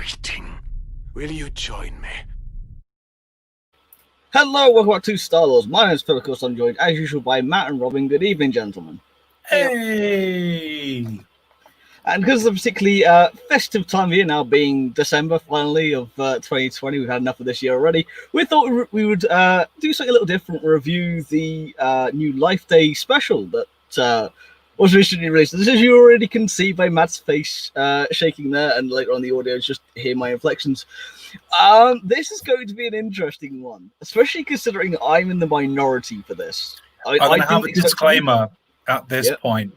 waiting. Will you join me? Hello, welcome back to Star Wars. My name is Phill, of course. I'm joined, as usual, by Matt and Robin. Good evening, gentlemen. Hey! And because of the particularly festive time of year now, being December, finally, of 2020, we've had enough of this year already, we thought we would do something a little different, review the new Life Day special that was recently released. As you already can see by Matt's face shaking there, and later on the audio, just hear my inflections. This is going to be an interesting one, especially considering I'm in the minority for this. I'm going to have a disclaimer at this point,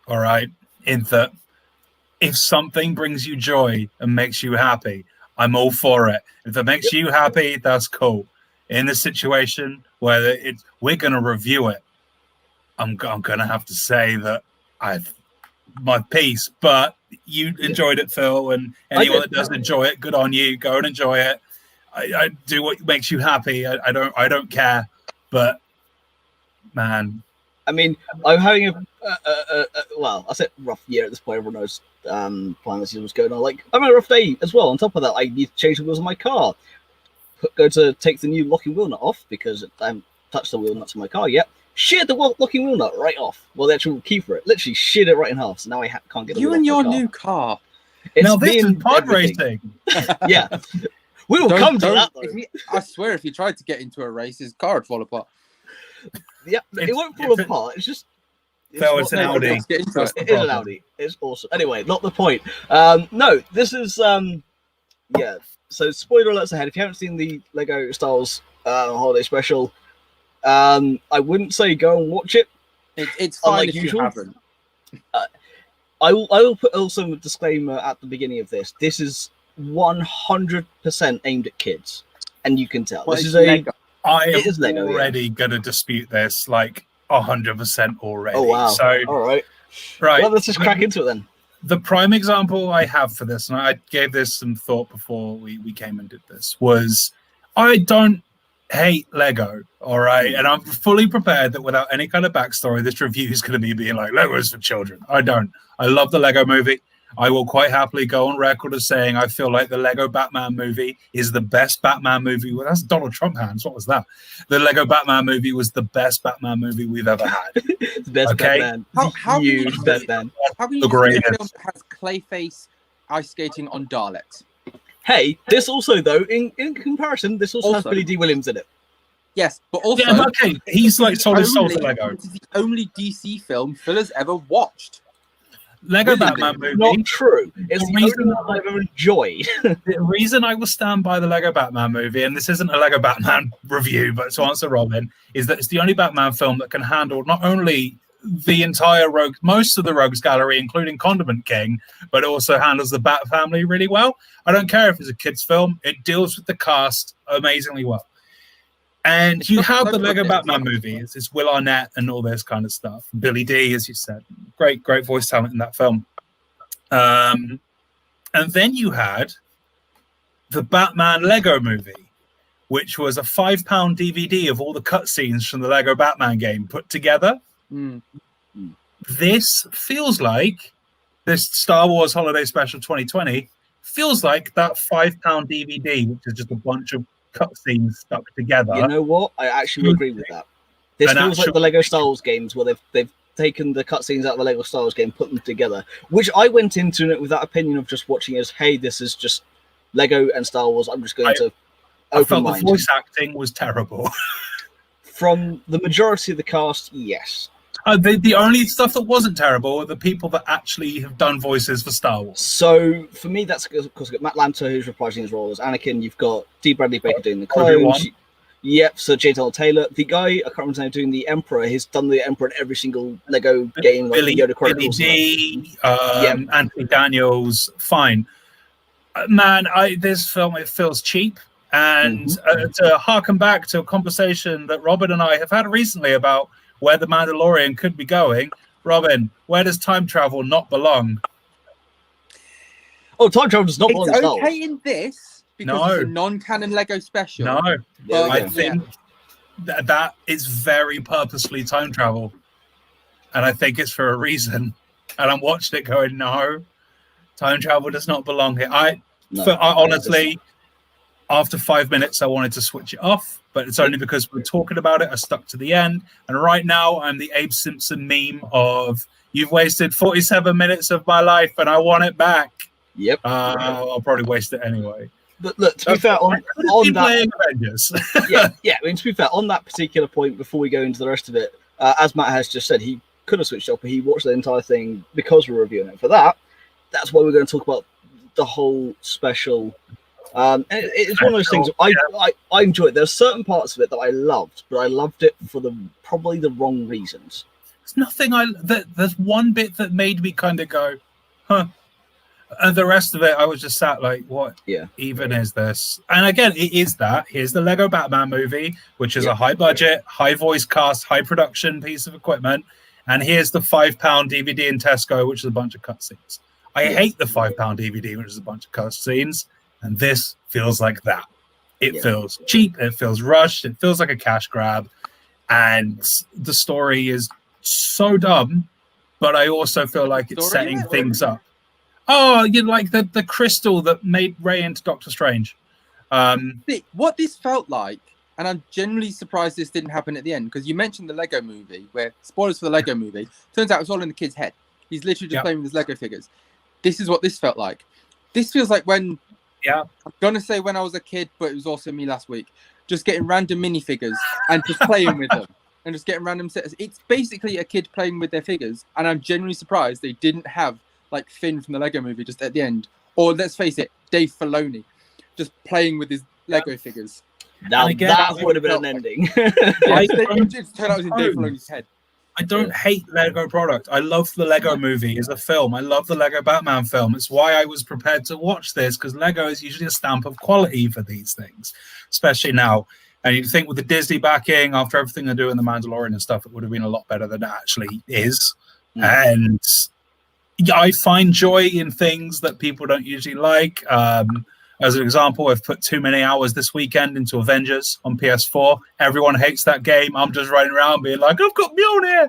all right, in that if something brings you joy and makes you happy, I'm all for it. If it makes you happy, that's cool. In this situation where we're going to review it, I'm going to have to say that I've my piece, but you enjoyed it, Phill, and anyone that doesn't enjoy it, good on you. Go and enjoy it. I do what makes you happy. I don't care. But man, I mean, I'm having well, I said rough year at this point. Everyone knows plan this year was going on. Like, I'm having a rough day as well. On top of that, I need to change the wheels of my car. Go to take the new locking wheel nut off because I haven't touched the wheel nuts in my car yet. Sheared the locking wheel nut right off. Well, the actual key for it. Literally sheared it right in half. So now I can't get the you and your new car. Now this is pod racing. Yeah. We will come to that, though. I swear, if you tried to get into a race, his car would fall apart. Yeah, it won't fall apart. It's just... Phil, it's an Audi. It is an Audi. It's awesome. Anyway, not the point. No, this is... yeah, so spoiler alerts ahead. If you haven't seen the Lego Star Wars holiday special, I wouldn't say go and watch it. It's fine if you haven't. I will put also a disclaimer at the beginning of this. This is 100% aimed at kids, and you can tell. Well, this is Lego. I am already going to dispute this, like 100% already. Oh wow! So all right. Well, let's just crack into it then. The prime example I have for this, and I gave this some thought before we came and did this, was I don't hate Lego, all right? And I'm fully prepared that without any kind of backstory, this review is going to be being like, Lego is for children. I don't. I love the Lego movie. I will quite happily go on record as saying I feel like the Lego Batman movie is the best Batman movie. Well, that's Donald Trump hands. What was that? The Lego Batman movie was the best Batman movie we've ever had. The best Batman. How huge Batman. How can you say a film that has Clayface ice skating on Daleks? Hey, this also, though, in comparison, this also has Billy D. Williams in it. Yes, but also... Yeah, okay. He's like solid soul to Lego. This is the only DC film Phill has ever watched. Lego Batman movie. Not true. It's the reason I've ever enjoyed. The reason I will stand by the Lego Batman movie, and this isn't a Lego Batman review, but to answer Robin, is that it's the only Batman film that can handle not only the entire most of the Rogues Gallery, including Condiment King, but it also handles the Bat family really well. I don't care if it's a kid's film; it deals with the cast amazingly well. And you have the Lego Batman movie. It's Will Arnett and all this kind of stuff. Billy D, as you said. Great voice talent in that film. And then you had the Batman Lego movie, which was a £5 DVD of all the cutscenes from the Lego Batman game put together. This feels like, this Star Wars Holiday Special 2020, feels like that £5 DVD, which is just a bunch of cutscenes stuck together. You know what? I actually agree with that. This feels like the Lego Star Wars games where they've taken the cutscenes out of the Lego Star Wars game, put them together. Which I went into it with that opinion of just watching as, hey, this is just Lego and Star Wars. I'm just going to open mind. The voice acting was terrible. From the majority of the cast, yes. The only stuff that wasn't terrible are the people that actually have done voices for Star Wars. So for me, that's because you've got Matt Lanter, who's reprising his role as Anakin. You've got D. Bradley Baker doing the clones. Yep, so J. Donald Taylor. The guy, I can't remember his name, doing the Emperor. He's done the Emperor in every single Lego game. Like Billy D, Anthony Daniels, fine. Man, this film, it feels cheap. And to harken back to a conversation that Robin and I have had recently about where the Mandalorian could be going. Robin, where does time travel not belong? Oh, time travel does not belong in Star Wars. It's okay in this because it's a non-canon Lego special. No, Yeah, I think that is very purposefully time travel. And I think it's for a reason. And I'm watching it going, no, time travel does not belong here. No, honestly, after 5 minutes, I wanted to switch it off, but it's only because we're talking about it. I stuck to the end, and right now I'm the Abe Simpson meme of "You've wasted 47 minutes of my life, and I want it back." Yep. I'll probably waste it anyway. But look, to be fair, on that, playing Avengers. yeah. I mean, to be fair, on that particular point, before we go into the rest of it, as Matt has just said, he could have switched off, but he watched the entire thing because we're reviewing it. For that's why we're going to talk about the whole special. And it's one of those things I enjoy it. There's certain parts of it that I loved, but I loved it for probably the wrong reasons. There's nothing there's one bit that made me kind of go, huh. And the rest of it, I was just sat like, what even is this? And again, it is that. Here's the Lego Batman movie, which is a high budget, high voice cast, high production piece of equipment. And here's the £5 DVD in Tesco, which is a bunch of cutscenes. I hate the £5 DVD, which is a bunch of cutscenes. And this feels like that. It feels cheap. It feels rushed. It feels like a cash grab. And the story is so dumb, but I also feel like it's setting things up. Oh, you like the crystal that made Ray into Doctor Strange. What this felt like, and I'm genuinely surprised this didn't happen at the end, because you mentioned the Lego movie, where, spoilers for the Lego movie, turns out it was all in the kid's head. He's literally just playing with his Lego figures. This is what this felt like. This feels like when, I'm going to say when I was a kid, but it was also me last week, just getting random minifigures and just playing with them. And just getting random sets. It's basically a kid playing with their figures, and I'm genuinely surprised they didn't have like Finn from the Lego movie just at the end, or let's face it, Dave Filoni just playing with his Lego figures. Now that would have been an ending. It turned out it was in Dave Filoni's head. I don't hate Lego product. I love the Lego movie as a film. I love the Lego Batman film. It's why I was prepared to watch this, because Lego is usually a stamp of quality for these things, especially now. And you'd think with the Disney backing, after everything they're doing, the Mandalorian and stuff, it would have been a lot better than it actually is. And I find joy in things that people don't usually like. As an example, I've put too many hours this weekend into Avengers on PS4. Everyone hates that game. I'm just running around being like, I've got Mjolnir,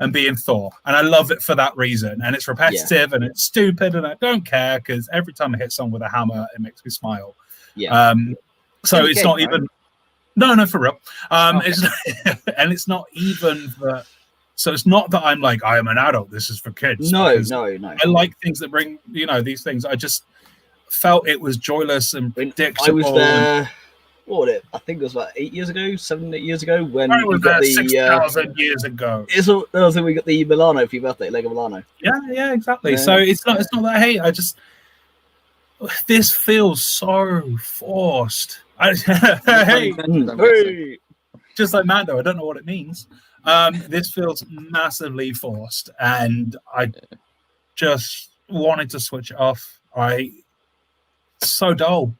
and being Thor. And I love it for that reason. And it's repetitive and it's stupid, and I don't care, because every time I hit someone with a hammer, it makes me smile. So it's not even... No, for real. It's and it's not even that. So it's not that I'm like, I am an adult, this is for kids. No. I like things that bring, these things. I just felt it was joyless and predictable. I was there, what was it? I think it was about 8 years ago, when we got the 6,000 years ago. We got the Milano for your birthday, Lego Milano. Yeah, exactly. So it's not that I hate. This feels so forced. Hey, just like Mando, I don't know what it means. This feels massively forced, and I just wanted to switch it off. So dull.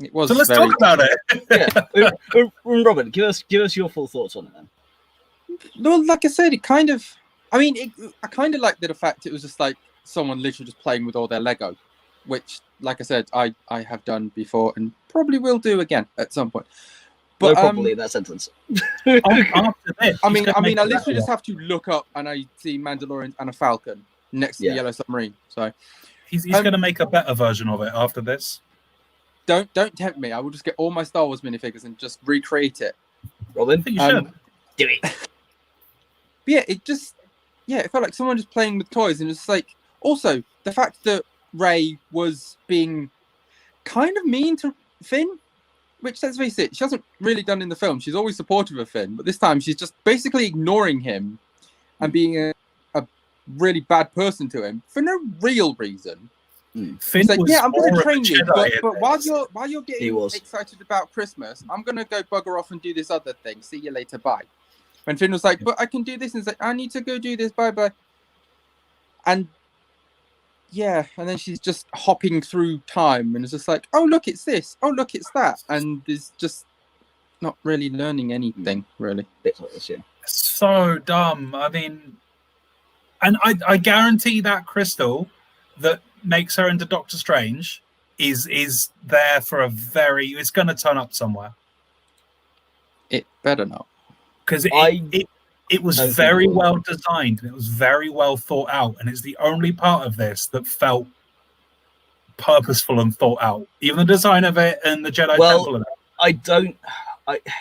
It was. So let's talk about it. Robin, give us your full thoughts on it then. Well, like I said, I kind of liked the fact it was just like someone literally just playing with all their Lego, which, like I said, I have done before and probably will do again at some point. But probably in that sentence. After this, I literally just have to look up and I see Mandalorian and a Falcon next to the Yellow Submarine. So he's going to make a better version of it after this. Don't tempt me. I will just get all my Star Wars minifigures and just recreate it. Robin, I think you should do it. But it felt like someone just playing with toys, and it's like, also the fact that Rey was being kind of mean to Finn, which, let's face it, she hasn't really done in the film. She's always supportive of Finn, but this time she's just basically ignoring him and being a really bad person to him for no real reason. Finn like, was I'm going to train you, but while this. you're getting excited about Christmas, I'm going to go bugger off and do this other thing. See you later, bye. When Finn was like, but I can do this, and it's like, I need to go do this, bye. And and then she's just hopping through time, and it's just like, oh, look, it's this. Oh, look, it's that. And there's just not really learning anything, really. Bits like this, So dumb. I mean, and I guarantee that crystal that makes her into Doctor Strange is there for it's going to turn up somewhere. It better not. Because it was very well designed, and it was very well thought out, and it's the only part of this that felt purposeful and thought out. Even the design of it and the Jedi Temple.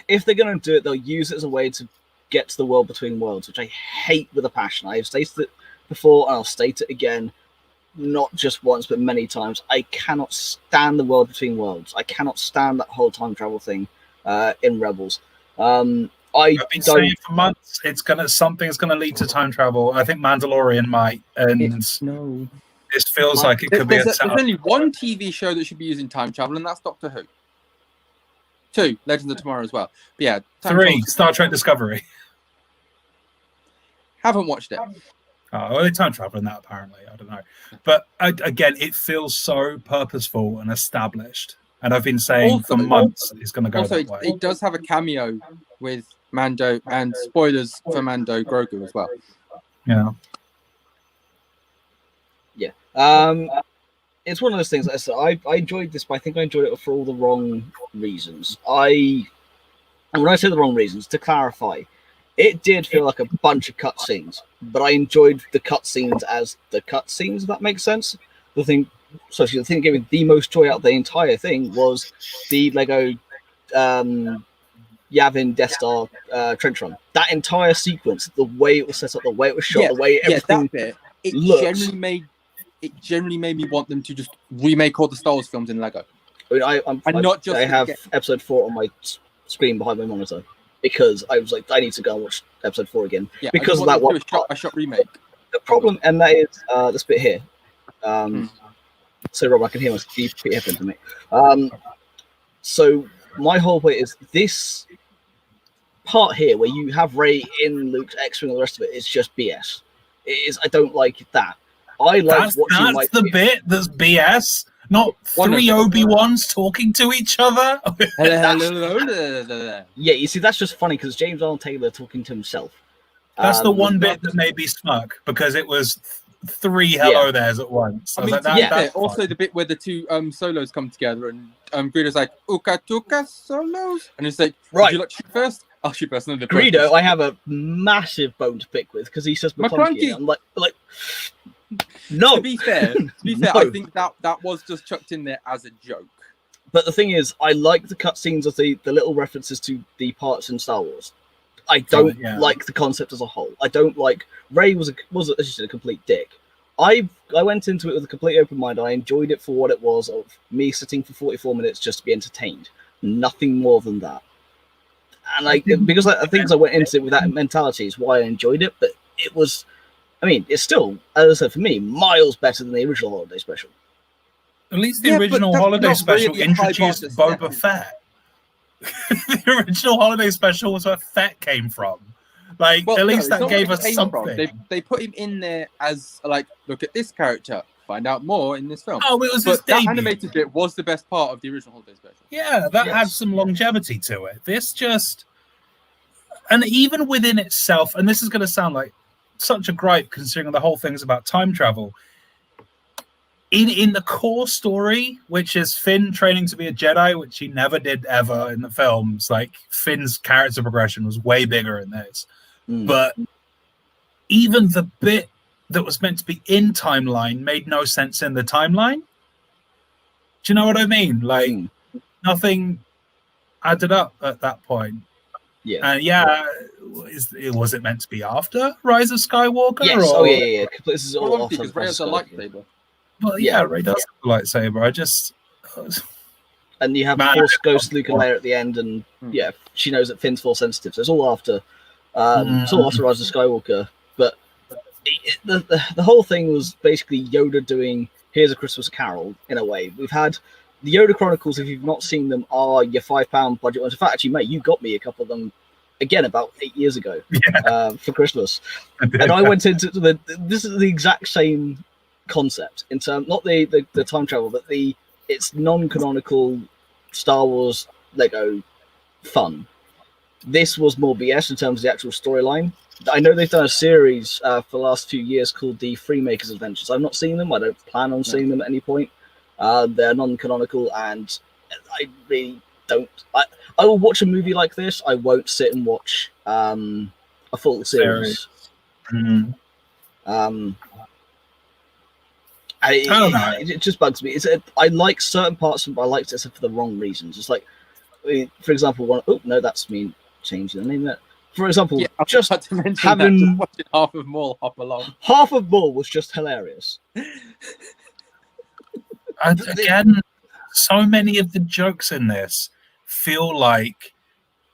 If they're going to do it, they'll use it as a way to get to the world between worlds, which I hate with a passion. I've stated it before, and I'll state it again, not just once, but many times. I cannot stand the world between worlds. I cannot stand that whole time travel thing in Rebels. I've been saying for months something's gonna lead to time travel. I think Mandalorian might, and this feels like it could be. There's only one TV show that should be using time travel, and that's Doctor Who. 2, Legends of Tomorrow as well. But yeah. 3, Star Trek Discovery. Haven't watched it. Oh, well, they time travel in that apparently. I don't know, but again, it feels so purposeful and established. And I've been saying for months it's going to go that way. It does have a cameo with Mando, and spoilers for Mando Grogu as well. Yeah. It's one of those things. I enjoyed this, but I think I enjoyed it for all the wrong reasons. And when I say the wrong reasons, to clarify, it did feel like a bunch of cutscenes, but I enjoyed the cutscenes as the cutscenes. If that makes sense. The thing that gave me the most joy out of the entire thing was the Lego Yavin Death Star trench run. That entire sequence, the way it was set up, the way it was shot, the way everything that bit, it generally made me want them to just remake all the Star Wars films in Lego. I have episode 4 on my screen behind my monitor because I was like, I need to go and watch episode 4 again because of that one. A shot remake. The problem, and that is this bit here. So Rob, I can hear myself. You put your headphones to me. So my whole point is this part here where you have Rey in Luke's X-wing and the rest of it is just BS. It is. I don't like that. I like watching. That's the bit that's BS. Not 3 Obi-Wans talking to each other. Yeah, you see, that's just funny because James Arnold Taylor talking to himself. That's the one bit that made me smirk because it was 3 hello there's at once. Also the bit where the 2 solos come together and Greedo's like Uka Tuka solos, and it's like, would you like to shoot first? I'll shoot first. Greedo, I have a massive bone to pick with because he says McClunky. I'm like. No. To be fair, no. I think that was just chucked in there as a joke. But the thing is, I like the cutscenes of the little references to the parts in Star Wars. I don't like the concept as a whole. I don't like Rey was as you said, a complete dick. I went into it with a complete open mind. I enjoyed it for what it was, of me sitting for 44 minutes just to be entertained. Nothing more than that. And I think I went into it with that mentality is why I enjoyed it. But it was. I mean, it's still, as I said, for me, miles better than the original holiday special. At least the original holiday special introduced Boba Fett. The original holiday special was where Fett came from. At least that gave us something. They put him in there as, like, look at this character. Find out more in this film. Oh, it was his debut. That animated bit was the best part of the original holiday special. Yeah, that had some longevity to it. This just... And even within itself, and this is going to sound like such a gripe considering the whole thing's about time travel. In the core story, which is Finn training to be a Jedi, which he never did ever in the films, like Finn's character progression was way bigger in this. But even the bit that was meant to be in timeline made no sense in the timeline. Do you know what I mean? Like nothing added up at that point. Yeah. Was it meant to be after Rise of Skywalker? Yes. Or... Oh, yeah. This is all because Rey has a lightsaber. Well, yeah, Rey does have a lightsaber. I just... And you have Force Ghost, Luke and Leia at the end, and she knows that Finn's Force sensitive. So it's all after, Rise of Skywalker. But the whole thing was basically Yoda doing Here's a Christmas Carol in a way. We've had the Yoda Chronicles. If you've not seen them, are your £5 budget ones. In fact, actually, mate, you got me a couple of them again about 8 years ago for Christmas, and I went into this is the exact same concept in terms not the time travel, but it's non-canonical Star Wars Lego fun. This was more BS in terms of the actual storyline. I know they've done a series for the last few years called the Freemakers Adventures. I've not seen them. I don't plan on seeing them at any point. They're non-canonical, and I really don't. I will watch a movie like this. I won't sit and watch a full series. And I don't know. It just bugs me. I like certain parts of it, but I like it for the wrong reasons. It's like, for example, that's me changing the name. For example, just having watching half of Maul hop along. Half of Maul was just hilarious. Again, so many of the jokes in this feel like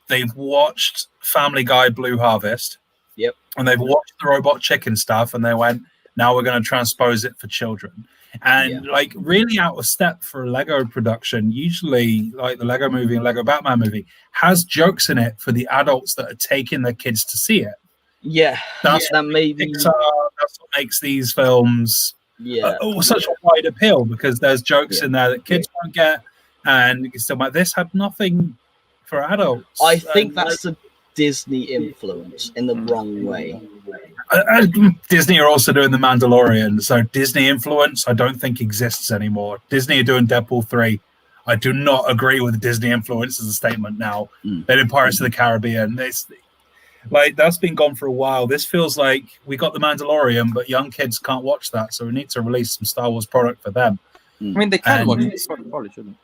they've watched Family Guy Blue Harvest. Yep. And they've watched the Robot Chicken stuff and they went, now we're going to transpose it for children. And like really out of step for a Lego production, usually like the Lego movie and Lego Batman movie has jokes in it for the adults that are taking their kids to see it. Yeah. That's that may be... Pixar, that's what makes these films such a wide appeal, because there's jokes in there that kids won't get, and you can still like, this had nothing for adults. I think that's a Disney influence in the wrong way. Disney are also doing The Mandalorian, so Disney influence I don't think exists anymore. Disney are doing Deadpool 3. I do not agree with Disney influence as a statement now. They're in Pirates of the Caribbean. Like that's been gone for a while. This feels like we got The Mandalorian, but young kids can't watch that, so we need to release some Star Wars product for them. I mean, they can watch it. Probably shouldn't.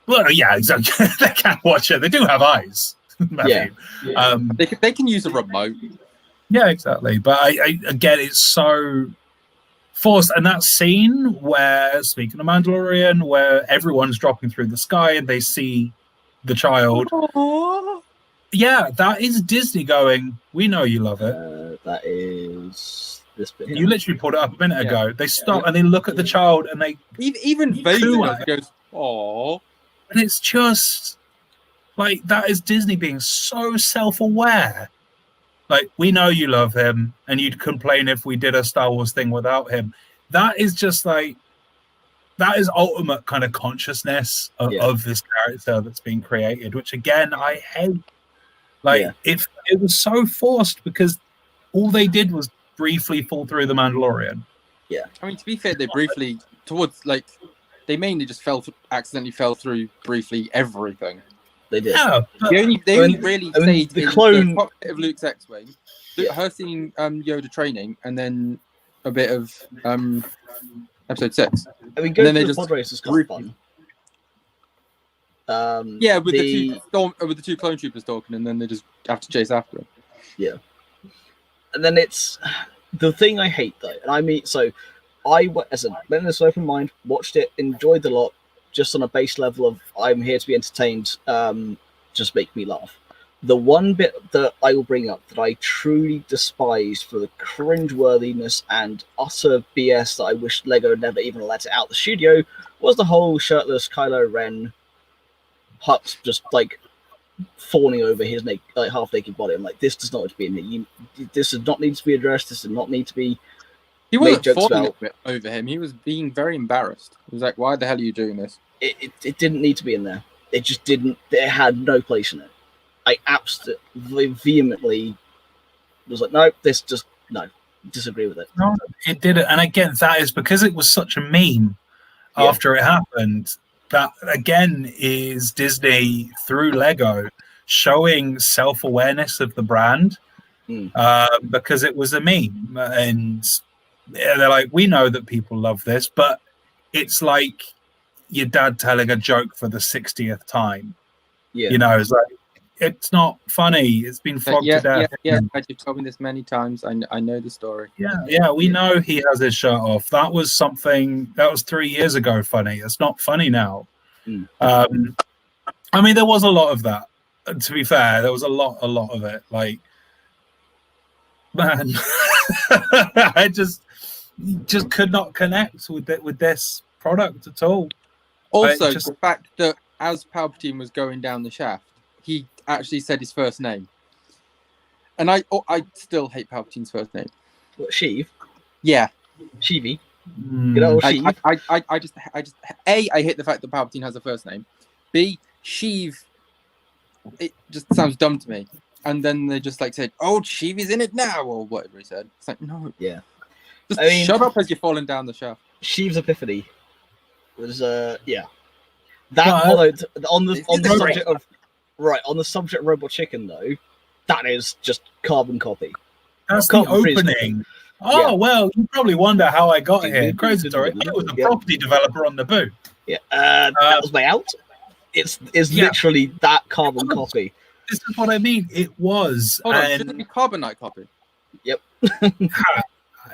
Well, yeah, exactly. They can watch it. They do have eyes. Yeah. They can use a remote. Yeah, exactly. But I again, it's so forced. And that scene where, speaking of Mandalorian, where everyone's dropping through the sky and they see the child. Aww. Yeah, that is Disney going, we know you love it. That is this bit. You literally pulled it up a minute ago. They stop and they look at the child and they... Even Vader goes, aww. And it's just... like, that is Disney being so self-aware. Like, we know you love him, and you'd complain if we did a Star Wars thing without him. That is just like... that is ultimate kind of consciousness of this character that's being created, which, again, I hate. Like, it was so forced because all they did was briefly fall through the Mandalorian. Yeah. I mean, to be fair, they briefly, they mainly just accidentally fell through briefly everything. They did. Yeah, they only really stayed the in clone... the cockpit of Luke's X-Wing, her seeing Yoda training, and then a bit of Episode 6. I mean, going to the pod race is kind of fun. With the two clone troopers talking, and then they just have to chase after them. Yeah, and then it's the thing I hate though, and I mean, so I as a went this open mind, watched it, enjoyed a lot, just on a base level of I'm here to be entertained. Just make me laugh. The one bit that I will bring up that I truly despise for the cringeworthiness and utter BS that I wish Lego never even let it out the studio was the whole shirtless Kylo Ren Hux just like fawning over his half naked body. I'm like, this does not need to be in there. This does not need to be addressed. This does not need to be. He wasn't fawning over him. He was being very embarrassed. He was like, "Why the hell are you doing this?" It didn't need to be in there. It just didn't. It had no place in it. I absolutely vehemently was like, no, disagree with it. No, it didn't. And again, that is because it was such a meme after it happened. That again is Disney through Lego showing self-awareness of the brand because it was a meme, and they're like, we know that people love this, but it's like your dad telling a joke for the 60th time. Yeah, you know, it's like it's not funny. It's been flogged to death. Yeah. You've told me this many times. I know the story. Yeah. We know he has his shirt off. That was something that was 3 years ago. Funny. It's not funny now. I mean, there was a lot of that. To be fair, there was a lot of it. Like, man, I just could not connect with this product at all. Also, the fact that as Palpatine was going down the shaft, he actually said his first name, and I still hate Palpatine's first name. What, Sheev? Yeah, Sheevy. You know, Sheev. I just I hate the fact that Palpatine has a first name. B, Sheev. It just sounds dumb to me. And then they just like said, "Oh, Sheev is in it now," or whatever he said. It's like, no, just shut up as you're falling down the shaft. Sheev's epiphany was that on the subject of. Right, on the subject of Robot Chicken, though, that is just carbon copy. That's the opening. Oh, Yeah. well, you probably wonder how I got here. Ding, Crazy ding, story. ding, ding, It was a yeah. property developer on Naboo. Yeah, that was my out. It's Yeah. literally that carbon copy. This is what I mean. It was. Hold on, and should it be Carbonite copy?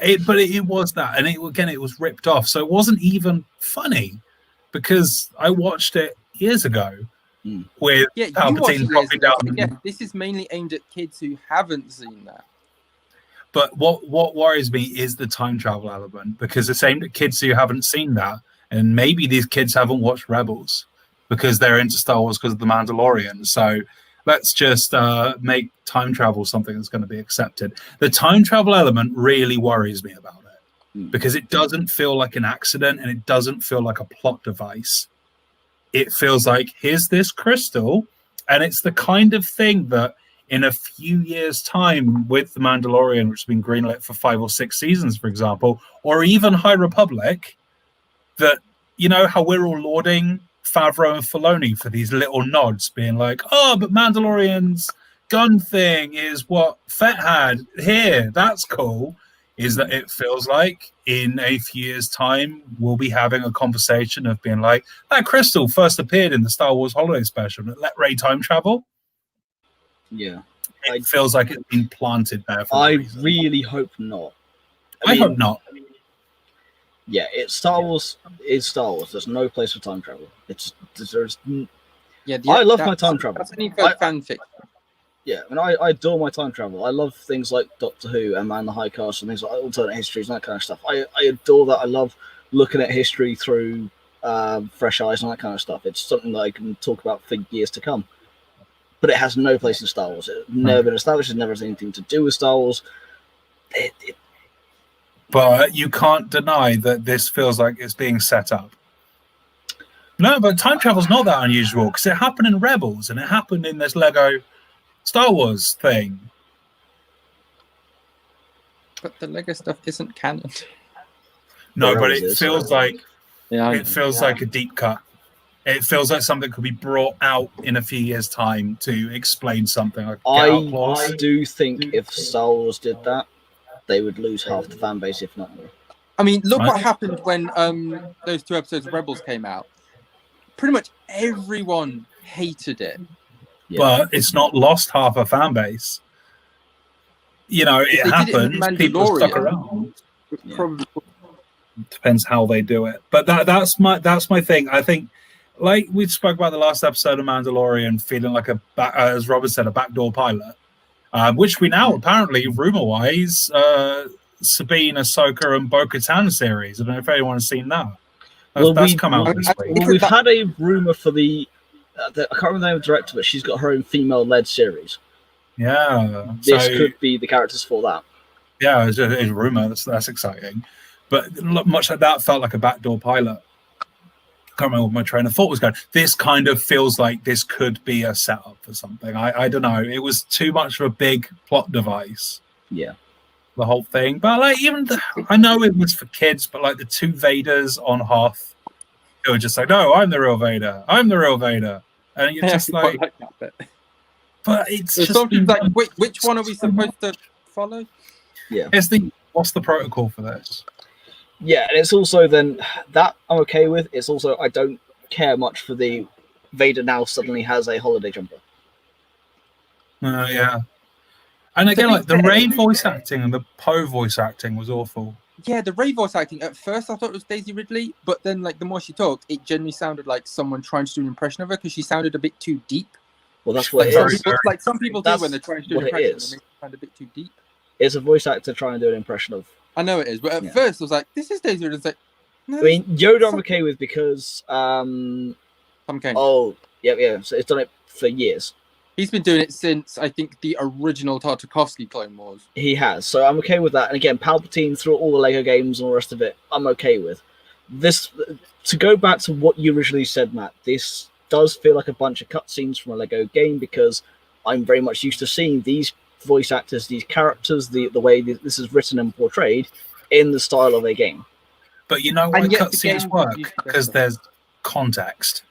it was that, and it was ripped off, so it wasn't even funny because I watched it years ago with Yeah, you watched Palpatine it years dropping ago. down. Again, this is mainly aimed at kids who haven't seen that. But what worries me is the time travel element, because it's aimed at kids who haven't seen that, and maybe these kids haven't watched Rebels because they're into Star Wars because of the Mandalorian. So let's just make time travel something that's going to be accepted. The time travel element really worries me about it because it doesn't feel like an accident and it doesn't feel like a plot device. It feels like, here's this crystal, and it's the kind of thing that in a few years' time with The Mandalorian, which has been greenlit for 5 or 6 seasons, for example, or even High Republic, that, you know, how we're all lauding Favreau and Filoni for these little nods, being like, oh, but Mandalorian's gun thing is what Fett had here. That's cool. Is that it feels like in a few years' time, we'll be having a conversation of being like, that crystal first appeared in the Star Wars Holiday Special, and it let Rey time travel. Yeah. It feels like it's been planted there. I really hope not. I hope not. Yeah, it's Star Wars. It's Star Wars. There's no place for time travel. I love my time travel. That's only for fanfic. Yeah, I mean, I adore my time travel. I love things like Doctor Who and Man the High Castle and things like alternate histories and that kind of stuff. I adore that. I love looking at history through fresh eyes and that kind of stuff. It's something that I can talk about for years to come. But it has no place in Star Wars. It's never been established. It's never has anything to do with Star Wars. But you can't deny that this feels like it's being set up. No, but time travel's not that unusual because it happened in Rebels and it happened in this Lego Star Wars thing. But the Lego stuff isn't canon. No, but it feels like like a deep cut. It feels like something could be brought out in a few years' time to explain something. Like I do think if Star Wars did that, they would lose half the fan base, if not more. I mean, look what happened when those 2 episodes of Rebels came out. Pretty much everyone hated it. Yeah. But it's not lost half a fan base. You know, it happens. People stuck around. Yeah. Probably. Depends how they do it. But that's my thing. I think, like we spoke about the last episode of Mandalorian, feeling like as Robert said, a backdoor pilot, which we now apparently, rumor-wise, Sabine, Ahsoka, and Bo-Katan series. I don't know if anyone's seen that. That's come out this week. We've had a rumor for the I can't remember the name of the director, but she's got her own female-led series. Yeah, this could be the characters for that. Yeah, it's a rumor. That's exciting. But much like that felt like a backdoor pilot. Can't remember what my train of thought was going. This kind of feels like this could be a setup for something. I don't know. It was too much of a big plot device. Yeah, the whole thing. But like I know it was for kids, but like the 2 Vaders on Hoth, it was just like, no, I'm the real Vader. I'm the real Vader, and you're just like that bit. But it's just like, which one are we supposed to follow? Yeah, what's the protocol for this? Yeah, and it's also then that I'm okay with. It's also I don't care much for the Vader now suddenly has a holiday jumper. Yeah. And again, like the Rey voice acting and the Poe voice acting was awful. Yeah, the Rey voice acting, at first I thought it was Daisy Ridley, but then like the more she talked, it generally sounded like someone trying to do an impression of her because she sounded a bit too deep. Well, that's what it is. Like some people do when they're trying to do an impression, they make it sound a bit too deep. It's a voice actor trying to do an impression of. I know it is, but at first I was like, this is Daisy Ridley. It's like, no, I mean, Yoda I'm okay with because Tom Kane. Oh, yeah. So it's done it for years. He's been doing it since, I think, the original Tartakovsky Clone Wars. He has, so I'm okay with that. And again, Palpatine through all the Lego games and all the rest of it, I'm okay with. This, to go back to what you originally said, Matt, this does feel like a bunch of cutscenes from a Lego game because I'm very much used to seeing these voice actors, these characters, the way this is written and portrayed in the style of a game. But you know why cutscenes work? Because there's context.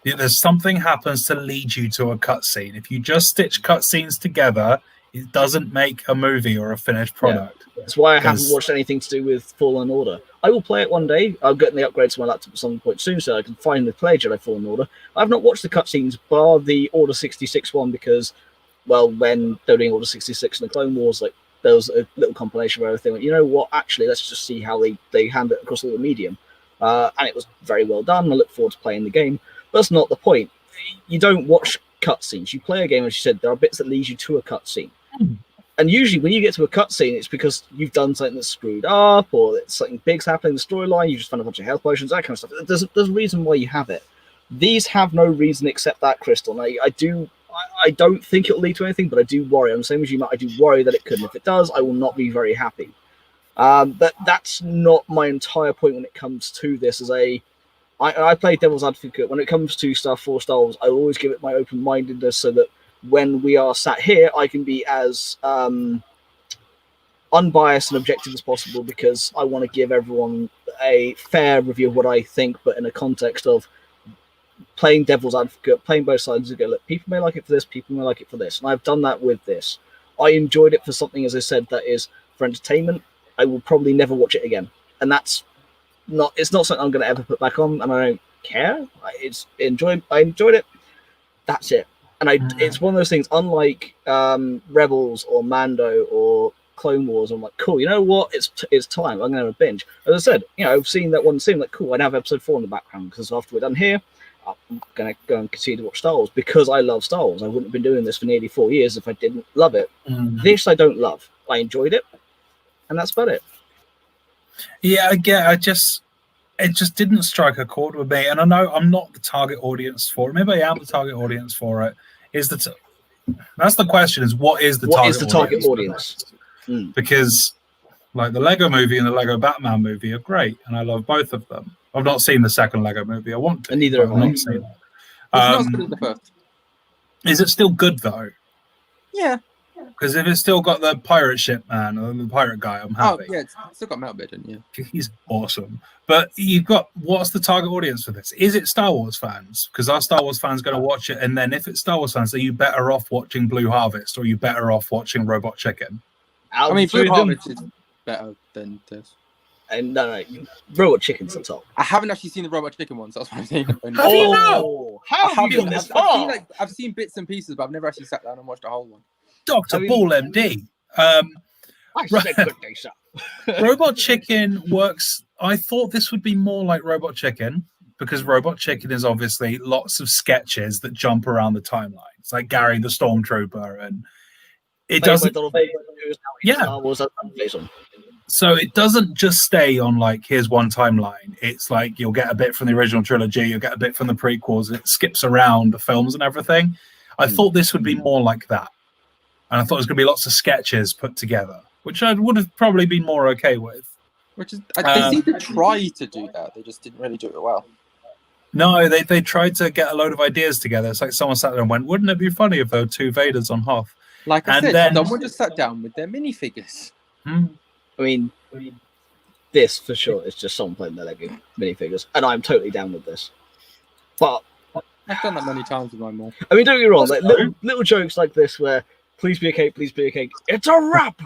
There's something happens to lead you to a cutscene. If you just stitch cutscenes together, it doesn't make a movie or a finished product. That's why I haven't watched anything to do with Fallen Order. I will play it one day. I'm getting the upgrade to my laptop at some point soon, so I can finally play Jedi Fallen Order. I've not watched the cutscenes, bar the Order 66 one, because, well, when they're doing Order 66 and the Clone Wars, like, there was a little compilation where everything went, you know what, actually, let's just see how they hand it across all the medium. And it was very well done. I look forward to playing the game. But that's not the point. You don't watch cutscenes. You play a game, as you said, there are bits that lead you to a cutscene. And usually when you get to a cutscene, it's because you've done something that's screwed up, or it's something big's happening in the storyline, you just found a bunch of health potions, that kind of stuff. There's a reason why you have it. These have no reason except that, Crystal. And I don't think it'll lead to anything, but I do worry. I'm the same as you, Matt. I do worry that it could. And if it does, I will not be very happy. But that's not my entire point when it comes to this. I play devil's advocate. When it comes to stuff for Star Wars, I always give it my open-mindedness so that when we are sat here, I can be as unbiased and objective as possible, because I want to give everyone a fair review of what I think, but in a context of playing devil's advocate, playing both sides. Go, look, people may like it for this, people may like it for this, and I've done that with this. I enjoyed it for something, as I said, that is for entertainment. I will probably never watch it again, and it's not something I'm going to ever put back on, and I don't care. I enjoyed it. That's it. And it's one of those things. Unlike Rebels or Mando or Clone Wars, I'm like, cool. You know what? It's time. I'm going to have a binge. As I said, I've seen that one scene. Like, cool. I'd have episode 4 in the background, because after we're done here, I'm going to go and continue to watch Star Wars because I love Star Wars. I wouldn't have been doing this for nearly 4 years if I didn't love it. This I don't love. I enjoyed it, and that's about it. Yeah, it just didn't strike a chord with me. And I know I'm not the target audience for it. Maybe I am the target audience for it. That's the question: is what is the target audience? Because like the Lego movie and the Lego Batman movie are great, and I love both of them. I've not seen the second Lego movie. I want to, and neither have I. It's not as good as the first. Is it still good though? Yeah. Because if it's still got the pirate ship man or the pirate guy, I'm happy. Oh yeah, it's still got Mountbatten, yeah. He's awesome. But what's the target audience for this? Is it Star Wars fans? Because are Star Wars fans going to watch it? And then if it's Star Wars fans, are you better off watching Blue Harvest, or are you better off watching Robot Chicken? I mean, Blue Harvest is better than this. And no, Robot Chicken's the top. I haven't actually seen the Robot Chicken ones. That's what I'm saying. How do you know? How have you gone this far? I've seen bits and pieces, but I've never actually sat down and watched a whole one. Dr. Ball MD. I said good day, sir. Robot Chicken works. I thought this would be more like Robot Chicken, because Robot Chicken is obviously lots of sketches that jump around the timelines, like Gary the Stormtrooper, and it doesn't. Yeah. So it doesn't just stay on like, here's one timeline. It's like you'll get a bit from the original trilogy, you'll get a bit from the prequels, and it skips around the films and everything. I thought this would be more like that. And I thought it was going to be lots of sketches put together, which I would have probably been more okay with. Which is, they seem to try to do that. They just didn't really do it well. No, they tried to get a load of ideas together. It's like someone sat there and went, wouldn't it be funny if there were 2 Vaders on Hoth? Like I said, someone just sat down with their minifigures. I mean, this for sure is just someone playing their Lego minifigures, and I'm totally down with this. But I've done that many times with my mom. I mean, don't get me wrong, like little jokes like this where please be a cake, it's a wrap.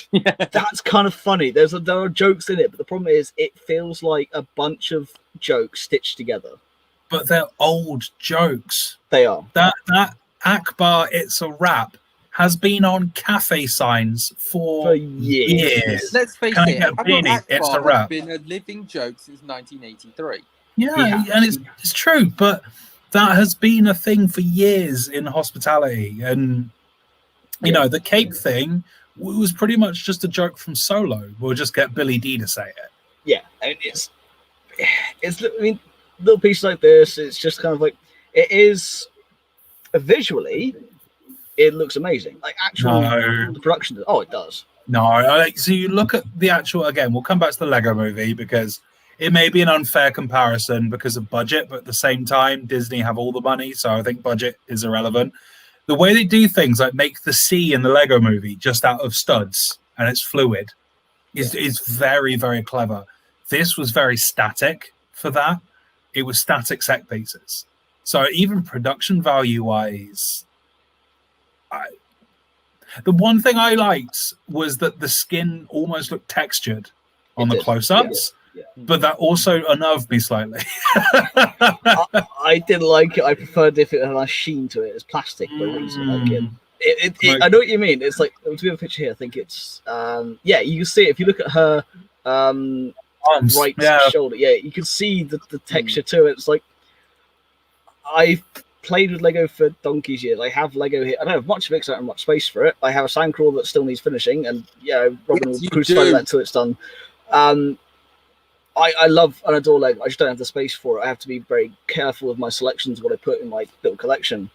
Yeah. That's kind of funny. There are jokes in it, but the problem is it feels like a bunch of jokes stitched together. But they're old jokes. They are. That Akbar, it's a wrap, has been on cafe signs for years. Let's face it, Akbar it's a wrap. Has been a living joke since 1983. Yeah, and it's true, but that has been a thing for years in hospitality. And, the cape thing was pretty much just a joke from Solo. We'll just get Billy D to say it. Yeah, and it's I mean, little pieces like this, it's just kind of like, it is visually, it looks amazing. Like the production, it does. No, so you look at the actual, again, we'll come back to the Lego movie because it may be an unfair comparison because of budget, but at the same time, Disney have all the money, so I think budget is irrelevant. The way they do things, like make the sea in the Lego movie just out of studs and it's fluid, is very, very clever. This was very static for that. It was static set pieces. So even production value-wise, The one thing I liked was that the skin almost looked textured on the close-ups, but that also unnerved me slightly. I didn't like it. I preferred if it had a sheen to it. It's plastic, but I didn't like it. I know what you mean. It's like, to be a picture here, I think it's you can see it if you look at her right shoulder. Yeah, you can see the texture to it. It's like, I've played with Lego for donkey's years. I have Lego here. I don't have much of it, 'cause I don't have much space for it. I have a sandcrawler that still needs finishing, and Robin will crucify that until it's done. I love and adore Lego. I just don't have the space for it. I have to be very careful with my selections, what I put in my little collection.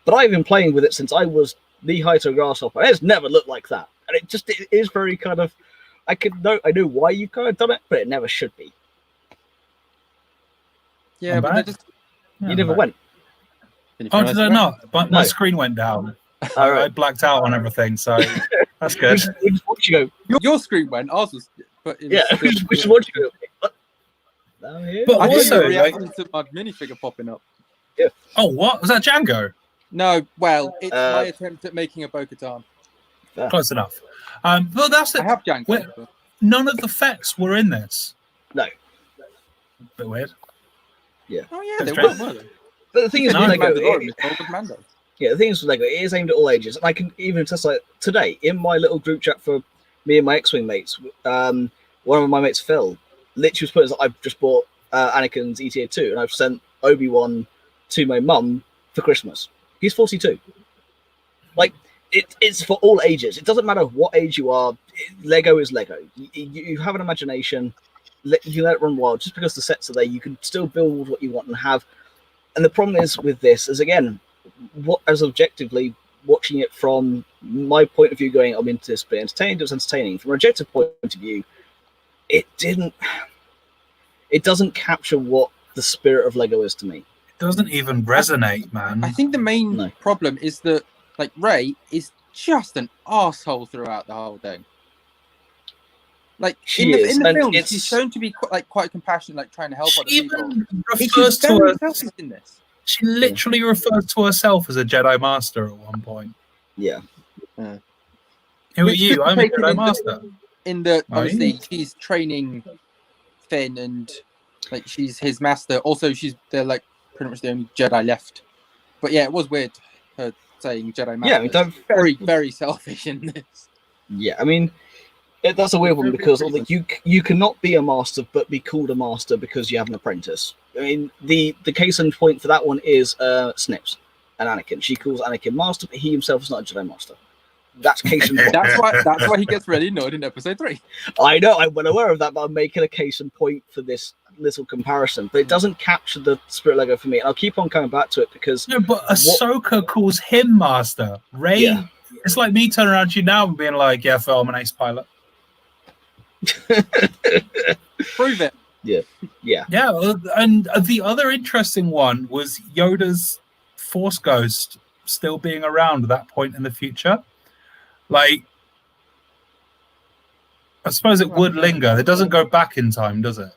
But I've been playing with it since I was knee-high to a grasshopper. It's never looked like that, and it is very kind of. I know why you've kind of done it, but it never should be. Yeah, but you never went. Oh, did I not? But my screen went down. I blacked out on everything, so that's good. Which you go? Your screen went. Ours was. But which one you go? But I also, reacting to my minifigure popping up. Yeah. Oh, what was that? Django? No, well, it's my attempt at making a Bo-Katan. Close enough. But that's it. I have Django. None of the Fets were in this. No. Bit weird. Yeah. Oh yeah, they were they? But the thing is, Lego, the thing is with Lego, it is aimed at all ages, and I can even test like today in my little group chat for me and my X-wing mates. One of my mates, Phill, literally was put as I've just bought Anakin's ETA 2, and I've sent Obi-Wan to my mum for Christmas. He's 42. Like it's for all ages. It doesn't matter what age you are. Lego is Lego. You have an imagination. You can let it run wild. Just because the sets are there, you can still build what you want and have. And the problem is with this is, again, as objectively watching it from my point of view, going, I'm into this, but entertained, it was entertaining. From an objective point of view, it doesn't capture what the spirit of Lego is to me. It doesn't even resonate, man. I think the main problem is that, like, Rey is just an asshole throughout the whole thing. Like in the film, she's shown to be quite compassionate, like trying to help other people. Refers to herself in this. She literally refers to herself as a Jedi Master at one point. Yeah. Who are you? I'm a Jedi Master. Obviously, she's training Finn, and like she's his master. Also, they're like pretty much the only Jedi left. But yeah, it was weird her saying Jedi Master. Yeah, I mean, very, very selfish in this. Yeah, I mean. That's a weird one because like, you cannot be a master but be called a master because you have an apprentice. I mean, the case in point for that one is Snips and Anakin. She calls Anakin master, but he himself is not a Jedi master. That's case in point. That's why he gets really annoyed in episode 3. I know, I'm well aware of that, but I'm making a case in point for this little comparison. But it doesn't capture the spirit Lego for me, and I'll keep on coming back to it because no, but Ahsoka calls him master. Rey, it's like me turning around to you now and being like, "Yeah, Phil, I'm an ace pilot." Prove it. Yeah. And the other interesting one was Yoda's Force Ghost still being around at that point in the future. Like, I suppose it would linger. It doesn't go back in time, does it?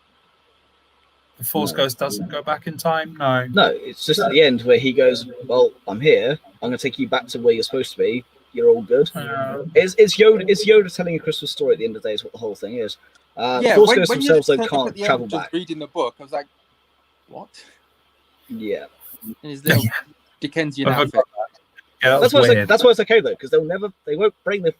The Force Ghost doesn't go back in time. No, it's just at the end where he goes, "Well, I'm here. I'm going to take you back to where you're supposed to be. You're all good." It's Yoda telling a Christmas story at the end of the day is what the whole thing is. Force Ghosts themselves can't travel back. Reading the book, I was like, what? Yeah. In his little Dickensian outfit. Yeah, that's why it's okay though, because they won't bring the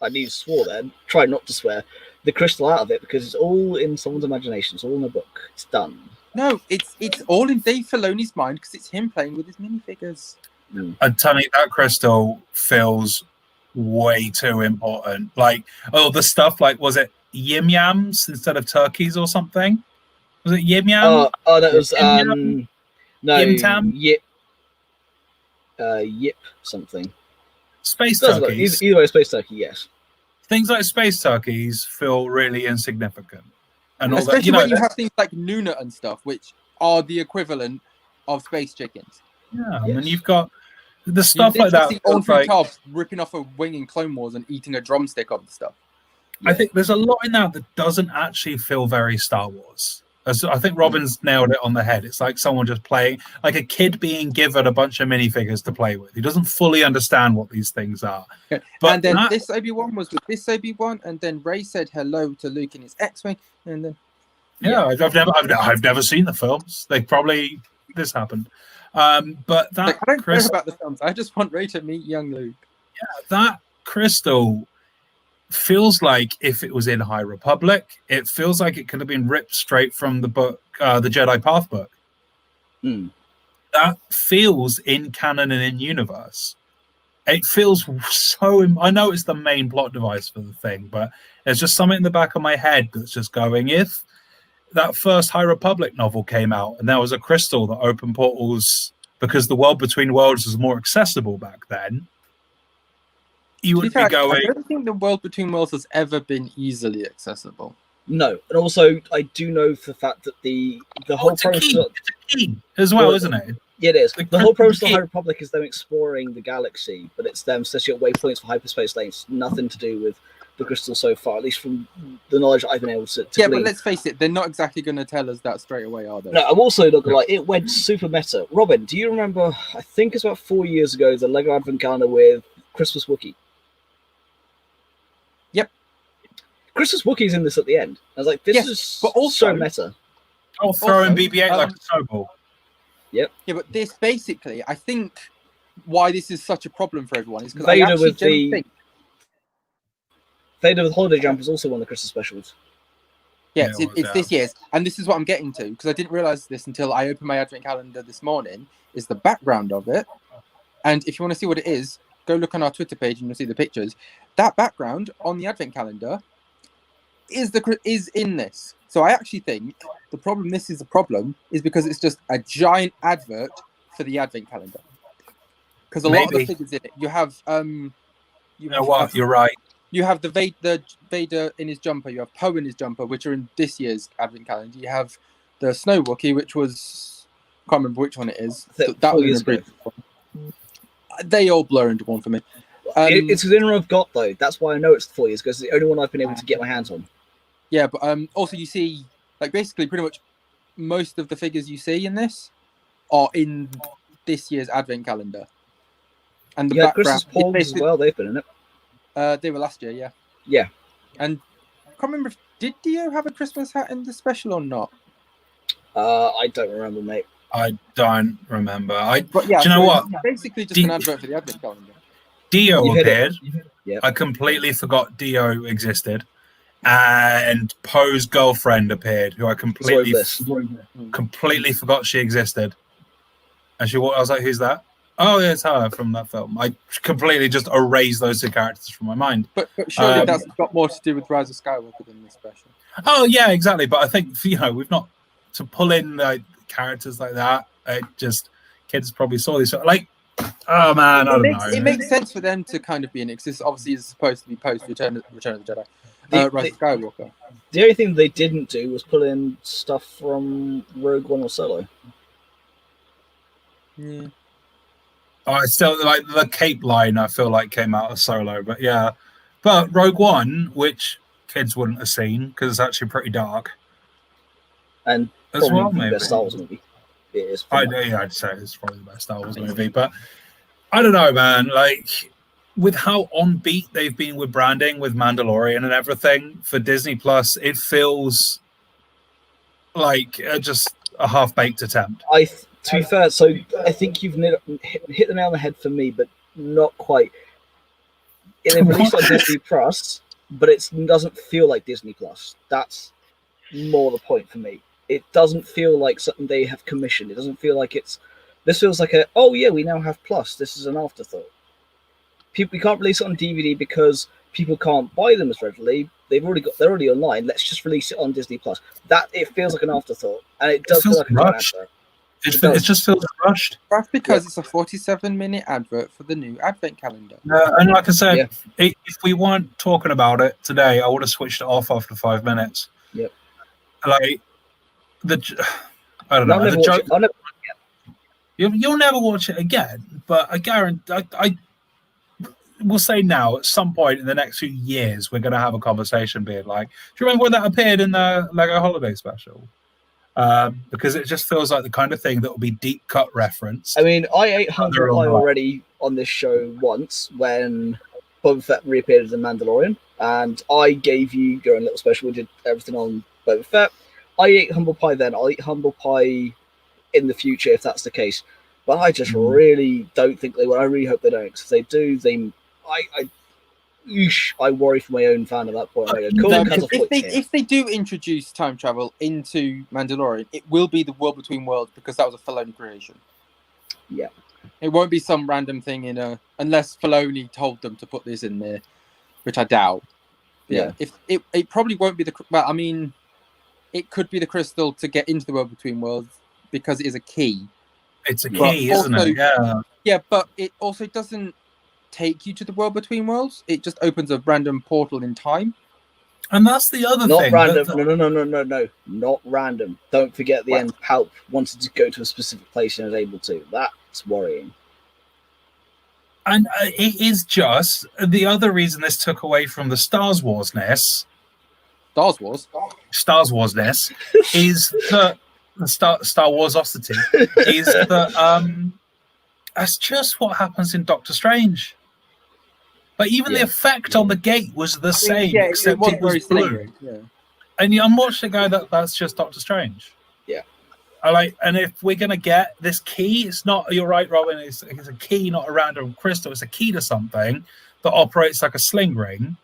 I need to swear then, try not to swear, the crystal out of it because it's all in someone's imagination. It's all in the book. It's done. No, it's all in Dave Filoni's mind because it's him playing with his minifigures. And Tony, that crystal feels way too important. Like, the stuff like, was it yim yams instead of turkeys or something? Was it yim yam? Oh, that was no, yim tam. Yip something. Space turkeys. Either way, space turkey. Yes. Things like space turkeys feel really insignificant, and all especially that, when you have things like Nuna and stuff, which are the equivalent of space chickens. Yeah, yes. And you've got the stuff like that. On Tarbs ripping off a wing in Clone Wars and eating a drumstick of the stuff. I think there's a lot in that doesn't actually feel very Star Wars I think Robin's nailed it on the head. It's like someone just playing, like a kid being given a bunch of minifigures to play with. He doesn't fully understand what these things are. But and then this Obi-Wan was with this Obi-Wan, and then Rey said hello to Luke in his X-wing, and then I've never seen the films. This happened. But that I don't care about the films. I just want Rey to meet young Luke. Yeah, that crystal feels like if it was in High Republic, it feels like it could have been ripped straight from the book, the Jedi Path book. That feels in canon and in universe. It feels so. I know it's the main plot device for the thing, but there's just something in the back of my head that's just going. If that first High Republic novel came out and there was a crystal that opened portals because the world between worlds was more accessible back then, you would be going. I don't think the world between worlds has ever been easily accessible. No, and also I do know for the fact that the whole process it's a key as well, isn't it? Yeah, it is. The whole process of High Republic is them exploring the galaxy, but it's them setting up waypoints for hyperspace lanes. Nothing to do with the crystal so far, at least from the knowledge I've been able to Yeah, glean. but let's face it, they're not exactly going to tell us that straight away, are they? No, I'm also not gonna lie. It went super meta. Robin, do you remember? I think it's about 4 years ago. The Lego Advent Calendar with Christmas Wookiee. Yep. Christmas Wookiee's in this at the end. I was like, this is but also, so meta. Oh, throwing BB-8 like a snowball. Yep. Yeah, but this basically, I think, why this is such a problem for everyone is because Vader with the holiday jumper is also one of the Christmas specials. Yes, it's this year's, and this is what I'm getting to because I didn't realize this until I opened my Advent calendar this morning. Is the background of it, and if you want to see what it is, go look on our Twitter page and you'll see the pictures. That background on the Advent calendar is in this. So I actually think the problem is because it's just a giant advert for the Advent calendar. Because a lot of the figures in it, you have You're right. You have the Vader in his jumper. You have Poe in his jumper, which are in this year's Advent calendar. You have the Snow Wookiee, which was I can't remember which one it is. That was they all blur into one for me. It's the one I've got though. That's why I know it's 4 years because it's the only one I've been able to get my hands on. Yeah, but also you see, like basically, pretty much most of the figures you see in this are in this year's Advent calendar. And the background, Christmas Pogs as well. They've been in it. They were last year, yeah. Yeah. And I can't remember did Dio have a Christmas hat in the special or not? I don't remember, mate. I don't remember. But yeah, do you know what? Basically, just an advert for the Advent calendar. Dio appeared. Yeah. I completely forgot Dio existed. And Poe's girlfriend appeared, who I completely forgot she existed. And I was like, "Who's that?" Oh, yeah, it's her from that film. I completely just erased those two characters from my mind. But surely that's got more to do with Rise of Skywalker than this special. Oh yeah, exactly. But I think we've not to pull in characters like that. It just kids probably saw these like. Oh man, I don't know. It makes sense for them to kind of be in it. This obviously is supposed to be post Return of the Jedi. Rise of Skywalker. The only thing they didn't do was pull in stuff from Rogue One or Solo. Yeah. I still like the Cape line. I feel like came out of Solo, but yeah. But Rogue One, which kids wouldn't have seen because it's actually pretty dark, and as well, maybe maybe the Star Wars movie. It is. I'd say it's probably the best Star Wars movie, but I don't know, man. Like with how on beat they've been with branding, with Mandalorian and everything for Disney Plus, it feels like just a half-baked attempt. To be fair, so I think you've hit the nail on the head for me, but not quite. It released on Disney Plus, but it doesn't feel like Disney Plus. That's more the point for me. It doesn't feel like something they have commissioned. It doesn't feel like it's. This feels like we now have Plus. This is an afterthought. We can't release it on DVD because people can't buy them as readily. They're already online. Let's just release it on Disney Plus. That it feels like an afterthought, and it does feel like rushed. It just feels rushed. That's because it's a 47-minute advert for the new Advent calendar. And like I said, if we weren't talking about it today, I would have switched it off after 5 minutes. Yep. Like I don't know. You'll never watch it again, but I guarantee I will say now at some point in the next few years we're going to have a conversation being like, do you remember when that appeared in the Lego Holiday Special? because it just feels like the kind of thing that will be deep cut reference. I mean, I ate humble pie already on this show once when Boba Fett reappeared as a Mandalorian, and I gave you your own little special. We did everything on Boba Fett. I ate humble pie then. I'll eat humble pie in the future if that's the case. But I just really don't think they will. I really hope they don't. Because if they do, I worry for my own fan at that point. If they do introduce time travel into Mandalorian, it will be the World Between Worlds because that was a Filoni creation. Yeah. It won't be some random thing unless Filoni told them to put this in there, which I doubt. Yeah. If it probably won't be it could be the crystal to get into the World Between Worlds because it is a key. It's a key, isn't it? Yeah. Yeah, but it also doesn't take you to the World Between Worlds. It just opens a random portal in time. And that's the other thing. Not random. No. Not random. Don't forget the end. Palp wanted to go to a specific place and was able to. That's worrying. And it is just the other reason this took away from the Star Wars-ness. Star Wars-ness is that the Star Wars-osity is that that's just what happens in Doctor Strange. But even the effect on the gate was the same, except it was blue. Yeah. And I'm watching go that's just Doctor Strange. Yeah. And if we're gonna get this key, it's not. You're right, Robin. It's a key, not a random crystal. It's a key to something that operates like a sling ring,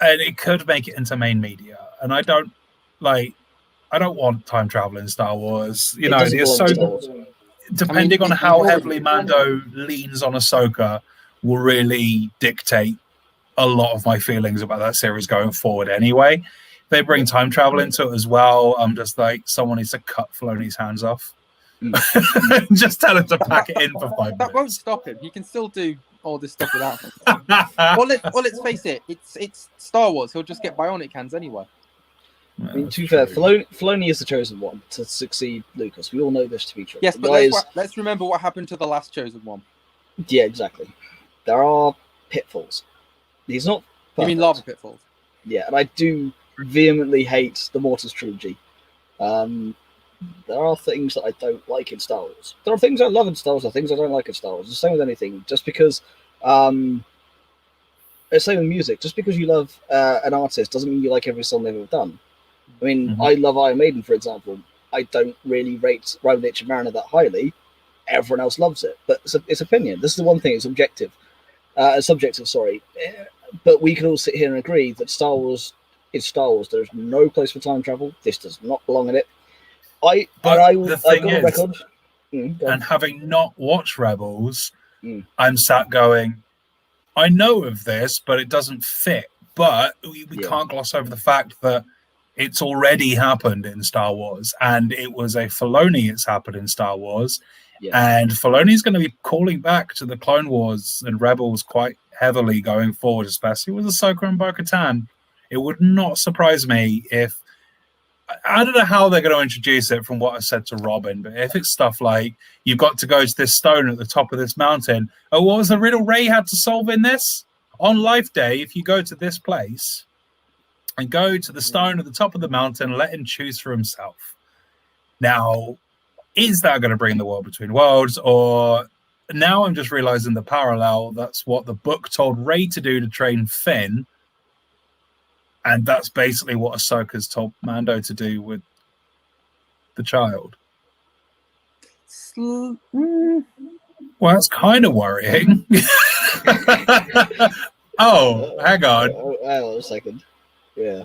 and it could make it into main media. And I don't want time travel in Star Wars. You know, the Ahsoka, depending on how heavily Mando leans on Ahsoka, will really dictate a lot of my feelings about that series going forward. Anyway, they bring time travel into it as well. I'm just like, someone needs to cut Filoni's hands off. Just tell him to pack it in for 5 minutes. That won't stop him. He can still do all this stuff without him. well, let's face it. It's Star Wars. He'll just get bionic hands anyway. I mean, to be fair, Filoni is the chosen one to succeed Lucas. We all know this to be true. Yes, but let's remember what happened to the last chosen one. Yeah, exactly. There are pitfalls. He's not perfect. You mean lava pitfalls? Yeah, and I do vehemently hate the Mortis trilogy. There are things that I don't like in Star Wars. There are things I love in Star Wars, there are things I don't like in Star Wars. It's the same with anything. Just because... it's the same with music. Just because you love an artist doesn't mean you like every song they've ever done. I mean, I love Iron Maiden, for example. I don't really rate Ride Nature Mariner that highly. Everyone else loves it. But it's opinion. This is the one thing. It's objective. Subjective, sorry. But we can all sit here and agree that Star Wars is Star Wars. There's no place for time travel. This does not belong in it. I got a record. And having not watched Rebels, I'm sat going, I know of this, but it doesn't fit. But we can't gloss over the fact that it's already happened in Star Wars, and it was a Filoni it's happened in Star Wars. Yeah. And Filoni's going to be calling back to the Clone Wars and Rebels quite heavily going forward, especially with Ahsoka and Bo-Katan. It would not surprise me if... I don't know how they're going to introduce it from what I said to Robin, but if it's stuff like, you've got to go to this stone at the top of this mountain. Oh, what was the riddle Rey had to solve in this? On Life Day, if you go to this place and go to the stone at the top of the mountain, let him choose for himself. Now, is that going to bring the World Between Worlds? Or now I'm just realizing the parallel. That's what the book told Rey to do to train Finn. And that's basically what Ahsoka's told Mando to do with the child. Well, that's kind of worrying. Oh, hang on. Hang on a second. Yeah.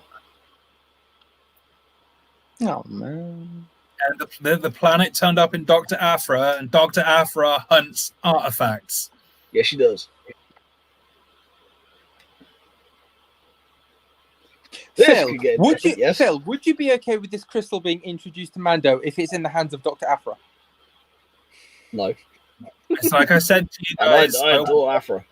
Oh, man. And the planet turned up in Dr. Aphra, and Dr. Aphra hunts artifacts. Yes, she does. Phill, would you be okay with this crystal being introduced to Mando if it's in the hands of Dr. Aphra? No. It's like I said to you guys, I adore Aphra.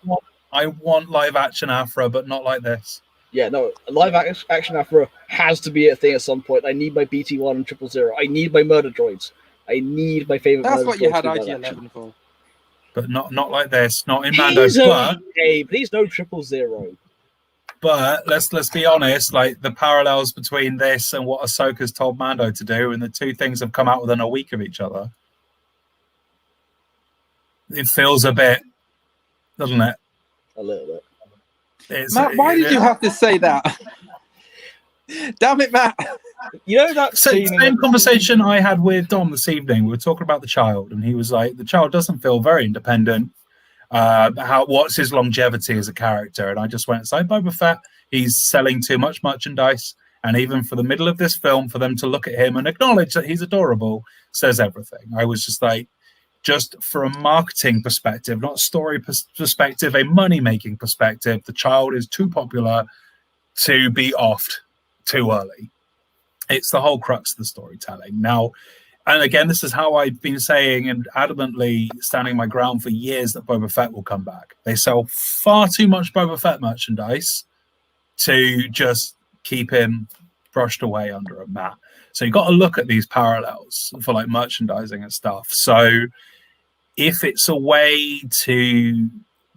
I want live action Aphra, but not like this. Yeah, no, live action Aphra has to be a thing at some point. I need my BT-1 and 000. I need my murder droids. I need my favorite. That's what you had IG-11 for. But not like this. Not in Mando. But he's no 000. But let's be honest, like the parallels between this and what Ahsoka's told Mando to do, and the two things have come out within a week of each other. It feels a bit, doesn't it? A little bit. Matt, why did you have to say that? Damn it, Matt. You know that same conversation I had with Dom this evening. We were talking about the child, and he was like, the child doesn't feel very independent. What's his longevity as a character? And I just went, it's like Boba Fett, he's selling too much merchandise. And even for the middle of this film, for them to look at him and acknowledge that he's adorable says everything. I was just like, just for a marketing perspective, not a story perspective, a money-making perspective, the child is too popular to be offed too early. It's the whole crux of the storytelling. Now, and again, this is how I've been saying and adamantly standing my ground for years that Boba Fett will come back. They sell far too much Boba Fett merchandise to just keep him brushed away under a mat. So you've got to look at these parallels for like merchandising and stuff. So if it's a way to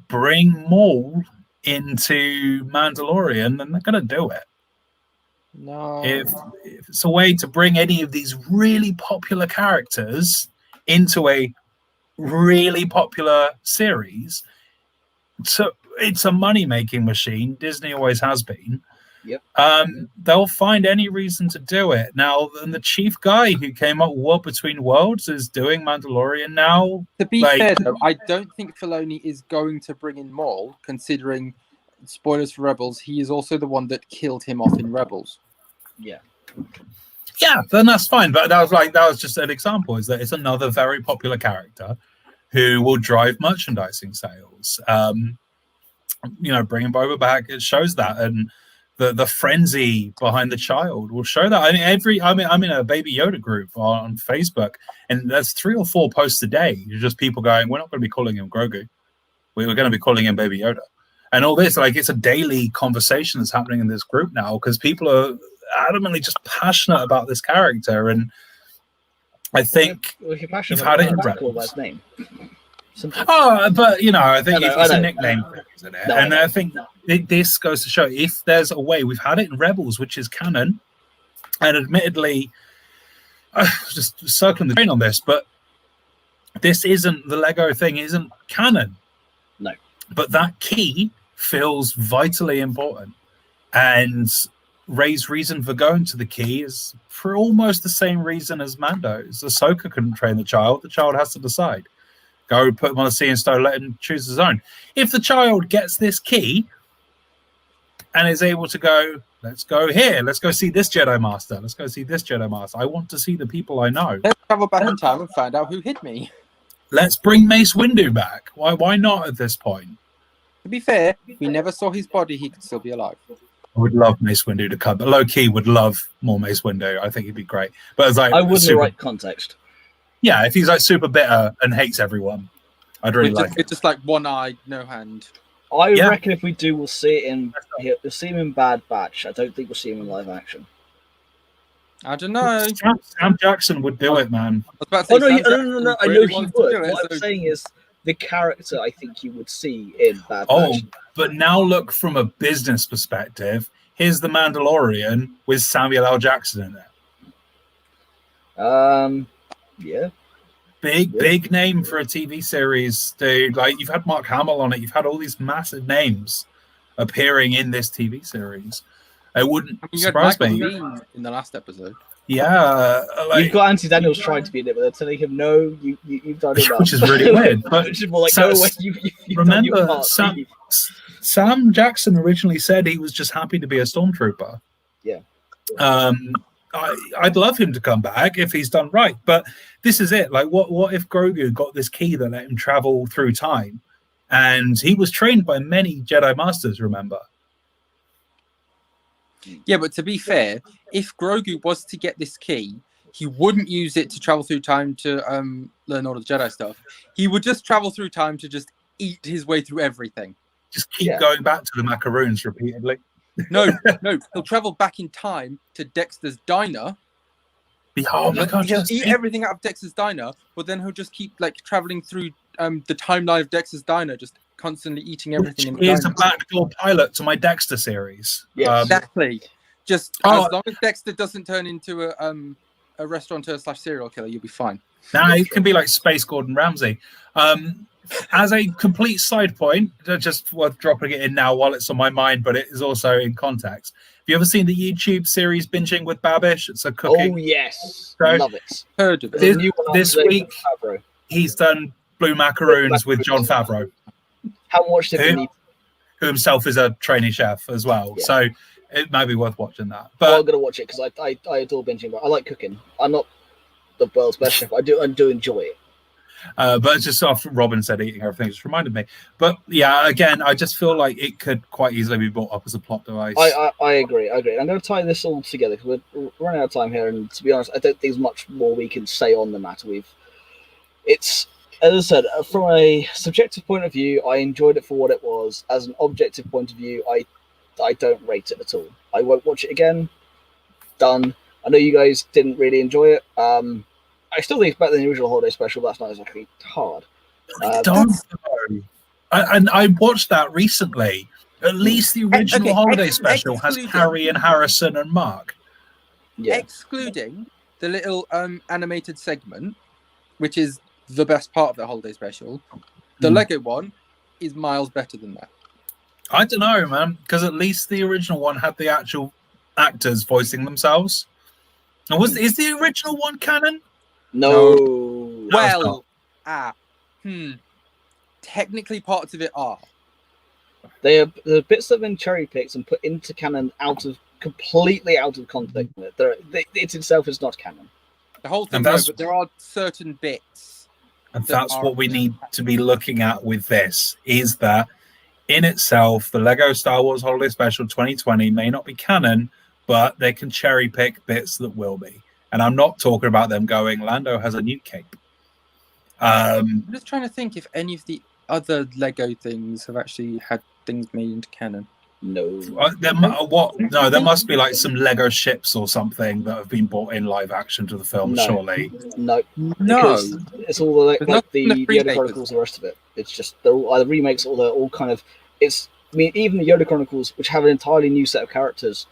bring Maul into Mandalorian, then they're going to do it. No. If it's a way to bring any of these really popular characters into a really popular series, so it's a money-making machine. Disney always has been. Yep. They'll find any reason to do it. Now, and the chief guy who came up with War Between Worlds is doing Mandalorian now. To be fair, though, I don't think Filoni is going to bring in Maul, considering, spoilers for Rebels, he is also the one that killed him off in Rebels. Yeah. Yeah, then that's fine. But that was just an example, is that it's another very popular character who will drive merchandising sales. Bringing Boba back, it shows that. And the frenzy behind the child will show that. I mean, I'm in a Baby Yoda group on Facebook, and there's 3 or 4 posts a day. Just people going, we're not going to be calling him Grogu. We're going to be calling him Baby Yoda. And all this, like, it's a daily conversation that's happening in this group now because people are adamantly just passionate about this character. And I think you've had it in Rebels. But I think it's a nickname, isn't it? And I think this goes to show if there's a way, we've had it in Rebels, which is canon, and admittedly, just circling the train on this, but this isn't the Lego thing, isn't canon. No, but that key feels vitally important, and Rey's reason for going to the key is for almost the same reason as Mando's. Ahsoka couldn't train the child has to decide. Go put him on a seeing stone, let him choose his own. If the child gets this key and is able to go, let's go here, let's go see this Jedi Master, let's go see this Jedi Master. I want to see the people I know. Let's travel back in time and find out who hit me. Let's bring Mace Windu back. Why not at this point? To be fair, we never saw his body. He could still be alive. I would love Mace Windu to come, but low-key would love more Mace Windu. I think he'd be great. But it's like I wouldn't the right context. Yeah, if he's like super bitter and hates everyone, I'd really like it. It's just like one eye, no hand. I reckon if we do, we'll see him in Bad Batch. I don't think we'll see him in live action. I don't know. Sam Jackson would do it, man. No. I know he would. What I'm saying is the character I think you would see in Bad Batch. But now look from a business perspective. Here's the Mandalorian with Samuel L. Jackson in it. Yeah. Big name for a TV series, dude. Like, you've had Mark Hamill on it. You've had all these massive names appearing in this TV series. It wouldn't surprise me. In the last episode. Yeah. You've got Anthony Daniels trying to be in it, but they're telling him, no, you've done it. Which is really weird. But which is more like, no way, you've remember, Sam Jackson originally said he was just happy to be a stormtrooper. Yeah. I'd love him to come back if he's done right, but this is it. Like, what if Grogu got this key that let him travel through time, and he was trained by many Jedi Masters? Remember? Yeah, but to be fair, if Grogu was to get this key, he wouldn't use it to travel through time to learn all the Jedi stuff. He would just travel through time to just eat his way through everything. Just keep going back to the macaroons repeatedly. No, he'll travel back in time to Dexter's diner. Oh my God, he'll eat everything out of Dexter's diner, but then he'll just keep like traveling through the timeline of Dexter's diner, just constantly eating everything in Which the is a diner. backdoor pilot to my Dexter series. Yes. Exactly. Just Oh. as long as Dexter doesn't turn into a restaurateur / serial killer, you'll be fine. Now it can be like Space Gordon Ramsay. As a complete side point, just worth dropping it in now while it's on my mind, but it is also in context. Have you ever seen the YouTube series Binging with Babish? It's a cooking. Oh yes, show. love it. Heard of it. There's a new one out This today week, from Favreau. he's done Blue Macaroons with Jon Favreau, Haven't watched it, but Who? need. who himself is a trainee chef as well. Yeah. So it might be worth watching that. Well, I'm But gonna watch it because I adore binging. But I like cooking. I'm not the world's best chef. I do enjoy it. but it's just after Robin said eating everything, just reminded me. But yeah, again, I just feel like it could quite easily be brought up as a plot device. I agree. I'm going to tie this all together because we're running out of time here, and to be honest, I don't think there's much more we can say on the matter. It's as I said, from a subjective point of view, I enjoyed it for what it was. As an objective point of view, I don't rate it at all. I won't watch it again. Done. I know you guys didn't really enjoy it. I still think it's better than the original holiday special. That's not exactly hard. Don't know. And I watched that recently. At least the original holiday special has Harry and Harrison and Mark. Yeah. Excluding the little animated segment, which is the best part of the holiday special, the Lego one is miles better than that. I don't know, man, because at least the original one had the actual actors voicing themselves. And is the original one canon? No. Well, technically parts of it are. The bits that have been cherry picked and put into canon completely out of context. It itself is not canon. The whole thing, And no, that's- but there are certain bits. And that's what we need to be looking at with this, is that in itself, the Lego Star Wars Holiday Special 2020 may not be canon, but they can cherry pick bits that will be. And I'm not talking about them going, Lando has a new cape. I'm just trying to think if any of the other Lego things have actually had things made into canon. No. There must be like some Lego ships or something that have been brought in live action to the film, No. surely. No. No. Because it's all the There's like nothing the in the Yoda remakes. Chronicles, the rest of it. It's just they're all either remakes or they're all kind of. Even the Yoda Chronicles, which have an entirely new set of characters,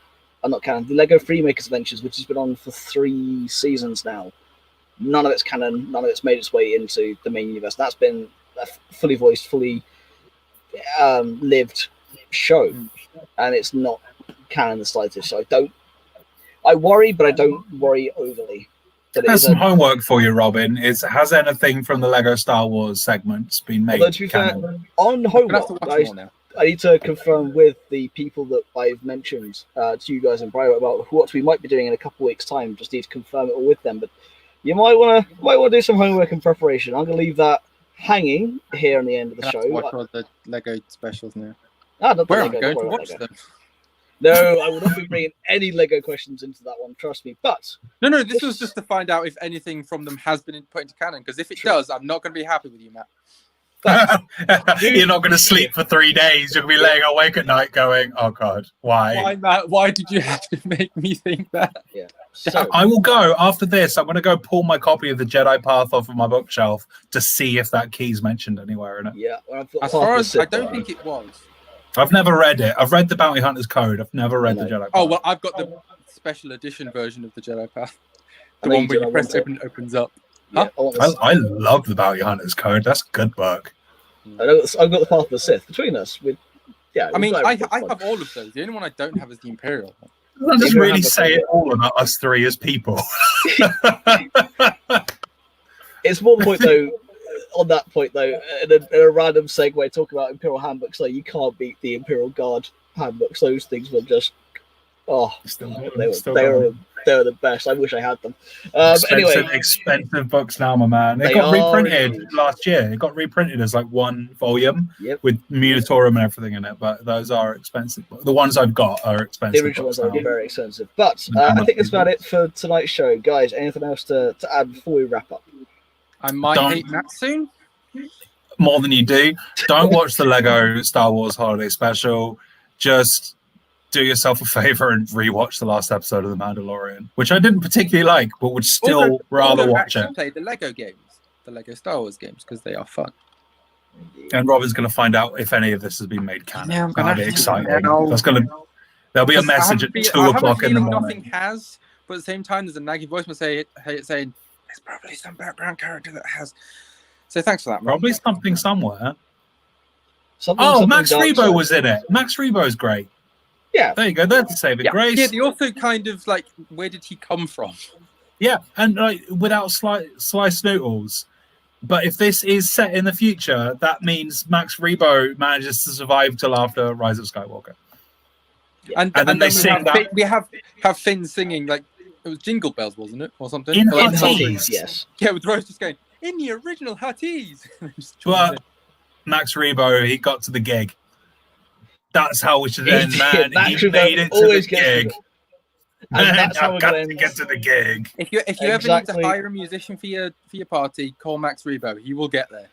are not canon. The Lego Freemakers Adventures, which has been on for 3 seasons now, none of it's canon. None of it's made its way into the main universe. That's been a fully voiced, fully lived show, and it's not canon the slightest. So I worry, but I don't worry overly. But There's some homework for you, Robin. Has anything from the Lego Star Wars segments been made although to be canon? fair, on I'm gonna have to homework, watch more now. I need to confirm with the people that I've mentioned to you guys in private about what we might be doing in a couple of weeks' time. Just need to confirm it all with them. But you might want to do some homework and preparation. I'm going to leave that hanging here on the end of the I'm show. gonna have to watch all the Lego specials now. Not Where the am I Lego, going don't to worry watch about Lego. them? No, I will not be bringing any Lego questions into that one. Trust me. But No, this was just to find out if anything from them has been put into canon. Because if it does, I'm not going to be happy with you, Matt. You're not going to sleep for 3 days. You're going to be laying awake at night going, oh, God, Why, Matt? Why did you have to make me think that? yeah, so I will go after this. I'm going to go pull my copy of the Jedi Path off of my bookshelf to see if that key's mentioned anywhere in it. yeah. Well, As far as I don't think it was. I've never read it. I've read the Bounty Hunter's Code. I've never read the Jedi Path. Oh well, I've got the special edition version of the Jedi Path. I The know one you where do, I you press want it. open, it opens up. Yeah, I want this. I love the Bounty Hunter's Code. That's a good book. I've got the Path of the Sith between us. I mean, we've I got everything. have all of those. The only one I don't have is the Imperial one. That doesn't Maybe really I'll have say a- it all about us three as people. It's more the point though. On that point though, in a random segue, talking about Imperial handbooks, like you can't beat the Imperial Guard handbooks. Those things were just, they were the best. I wish I had them. Anyway, Expensive books now, my man. It They got are reprinted indeed. last year. It got reprinted as like one volume Yep. with Munitorum and everything in it. But those are expensive. The ones I've got are expensive. the original books ones are now. very expensive. But I think that's about it for tonight's show, guys. Anything else to add before we wrap up? I might Don't- hate Matt soon. More than you do. Don't watch the Lego Star Wars Holiday Special. Just do yourself a favor and rewatch the last episode of The Mandalorian, which I didn't particularly like, but would still rather watch actually it. play the Lego games, the Lego Star Wars games, because they are fun. And Robin's going to find out if any of this has been made canon. Yeah, I'm That'll gonna be have to exciting. know. There'll be a message at 2 o'clock in the morning. Nothing has, but at the same time, there's a naggy voice saying, "There's probably some background character that has." So thanks for that, man. Probably something somewhere. Something Max dark Rebo side. was in it. Max Rebo's great. Yeah. There you go. There's the saving grace. Yeah, they also kind of like, where did he come from? Yeah, and like without Sly Snootles. But if this is set in the future, that means Max Rebo manages to survive till after Rise of Skywalker. And then they sing that. We have Finn singing, like, it was Jingle Bells, wasn't it? Or something? In Or like Huttese. Yes. Yeah, with Rose just going, in the original Huttese. Well, Max Rebo, he got to the gig. That's how we should end, man. He made it to the gig. And that's how we're got going to get to the gig. If you ever need to hire a musician for your party, call Max Rebo. He will get there.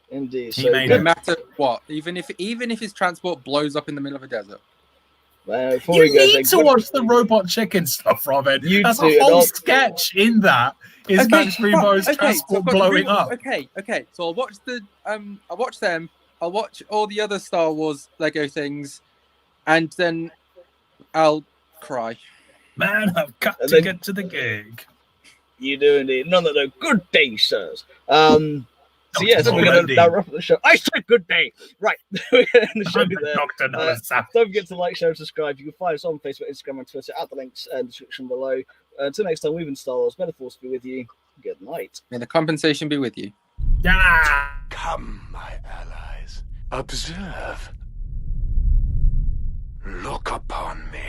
Indeed. He So made No it. matter what, even if his transport blows up in the middle of a desert. before You we go, need to watch the robot chicken stuff, Robin. You That's do, a whole and sketch in that. Is Max Rebo's transport blowing up? Okay. So I'll watch I'll watch them. I'll watch all the other Star Wars Lego things, and then I'll cry. Man, I've got to get to the gig. You do indeed. None of the good day, sirs. So yes, we're going to now wrap up the show. I said good day. Right, we're going to end the show there. Don't forget to like, share, and subscribe. You can find us on Facebook, Instagram, and Twitter at the links in the description below. Until next time, we've been Star Wars. May the Force be with you. Good night. May the compensation be with you. Yeah. Come, my allies. Observe. Look upon me.